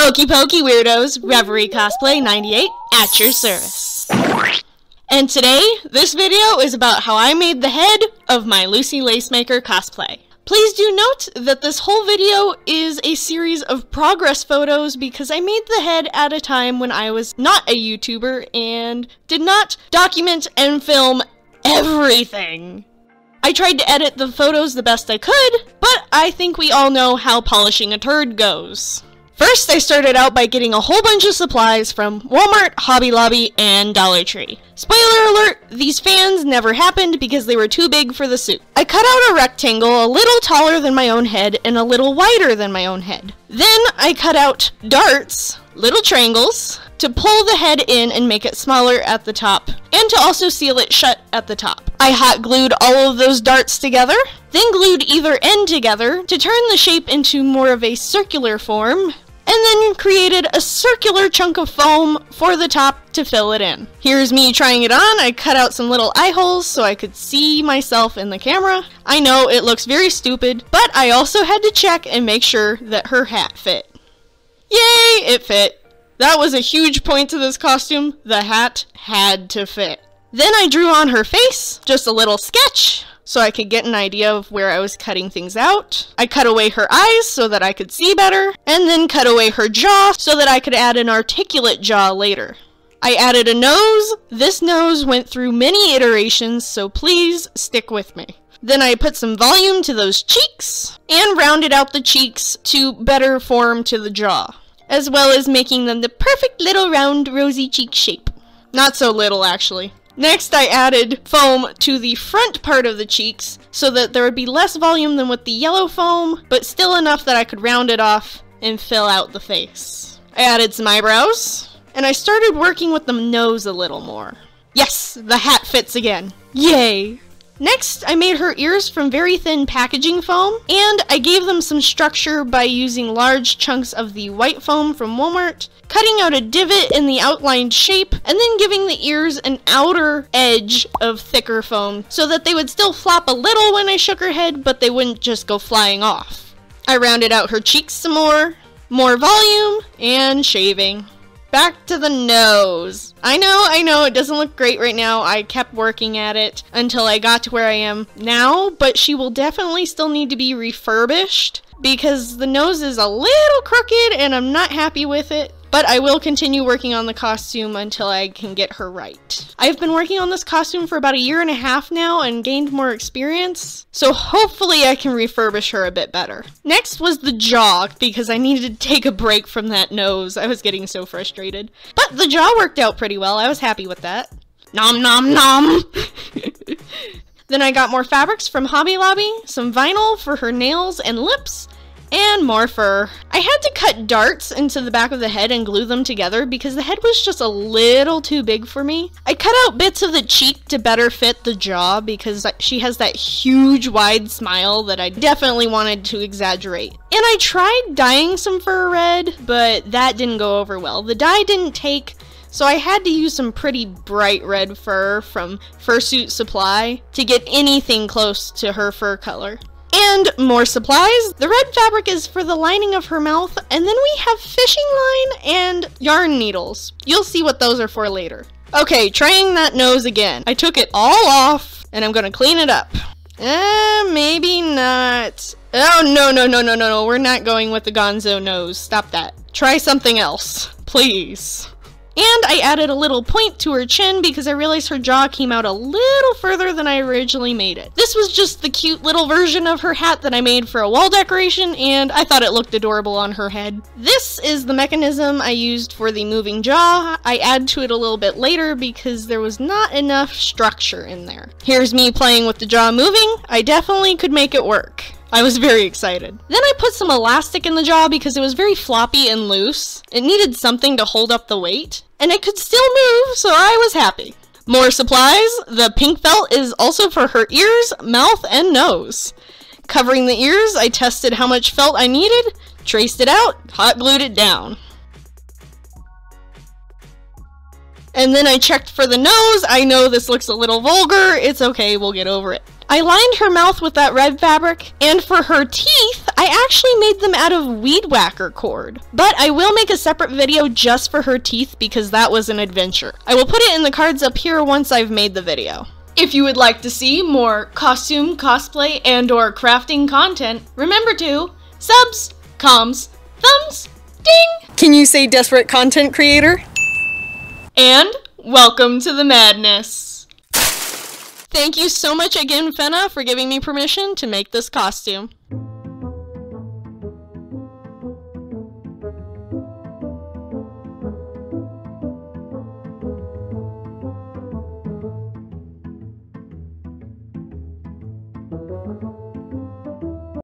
Hokey pokey weirdos, Reverie Cosplay 98 at your service. And today, this video is about how I made the head of my Lucy LaceMaker cosplay. Please do note that this whole video is a series of progress photos because I made the head at a time when I was not a YouTuber and did not document and film everything. I tried to edit the photos the best I could, but I think we all know how polishing a turd goes. First, I started out by getting a whole bunch of supplies from Walmart, Hobby Lobby, and Dollar Tree. Spoiler alert, these fans never happened because they were too big for the suit. I cut out a rectangle a little taller than my own head and a little wider than my own head. Then I cut out darts, little triangles, to pull the head in and make it smaller at the top, and to also seal it shut at the top. I hot glued all of those darts together, then glued either end together to turn the shape into more of a circular form, and then created a circular chunk of foam for the top to fill it in. Here's me trying it on. I cut out some little eye holes so I could see myself in the camera. I know it looks very stupid, but I also had to check and make sure that her hat fit. Yay, it fit. That was a huge point to this costume. The hat had to fit. Then I drew on her face, just a little sketch, so I could get an idea of where I was cutting things out. I cut away her eyes so that I could see better, and then cut away her jaw so that I could add an articulate jaw later. I added a nose. This nose went through many iterations, so please stick with me. Then I put some volume to those cheeks, and rounded out the cheeks to better form to the jaw, as well as making them the perfect little round rosy cheek shape. Not so little, actually. Next, I added foam to the front part of the cheeks so that there would be less volume than with the yellow foam, but still enough that I could round it off and fill out the face. I added some eyebrows, and I started working with the nose a little more. Yes, the hat fits again. Yay! Next, I made her ears from very thin packaging foam, and I gave them some structure by using large chunks of the white foam from Walmart, cutting out a divot in the outlined shape, and then giving the ears an outer edge of thicker foam so that they would still flop a little when I shook her head, but they wouldn't just go flying off. I rounded out her cheeks some more volume, and shaving. Back to the nose. I know, it doesn't look great right now. I kept working at it until I got to where I am now, but she will definitely still need to be refurbished because the nose is a little crooked and I'm not happy with it. But I will continue working on the costume until I can get her right. I've been working on this costume for about 1.5 years now and gained more experience, so hopefully I can refurbish her a bit better. Next was the jaw, because I needed to take a break from that nose. I was getting so frustrated. But the jaw worked out pretty well. I was happy with that. Nom nom nom! Then I got more fabrics from Hobby Lobby, some vinyl for her nails and lips, and more fur. I had to cut darts into the back of the head and glue them together because the head was just a little too big for me. I cut out bits of the cheek to better fit the jaw because she has that huge wide smile that I definitely wanted to exaggerate. And I tried dyeing some fur red, but that didn't go over well. The dye didn't take, so I had to use some pretty bright red fur from Fursuit supply to get anything close to her fur color. And more supplies. The red fabric is for the lining of her mouth, and then we have fishing line and yarn needles. You'll see what those are for later. Okay, trying that nose again. I took it all off, and I'm gonna clean it up. Maybe not. Oh, no, we're not going with the gonzo nose. Stop that. Try something else, please. And I added a little point to her chin because I realized her jaw came out a little further than I originally made it. This was just the cute little version of her hat that I made for a wall decoration, and I thought it looked adorable on her head. This is the mechanism I used for the moving jaw. I add to it a little bit later because there was not enough structure in there. Here's me playing with the jaw moving. I definitely could make it work. I was very excited. Then I put some elastic in the jaw because it was very floppy and loose. It needed something to hold up the weight, and it could still move, so I was happy. More supplies. The pink felt is also for her ears, mouth, and nose. Covering the ears, I tested how much felt I needed, traced it out, hot glued it down. And then I checked for the nose. I know this looks a little vulgar. It's okay, we'll get over it. I lined her mouth with that red fabric, and for her teeth, I actually made them out of weed whacker cord. But I will make a separate video just for her teeth because that was an adventure. I will put it in the cards up here once I've made the video. If you would like to see more costume, cosplay, and/or crafting content, remember to subs, comms, thumbs, ding! Can you say desperate content creator? And welcome to the madness. Thank you so much again, Fenna, for giving me permission to make this costume.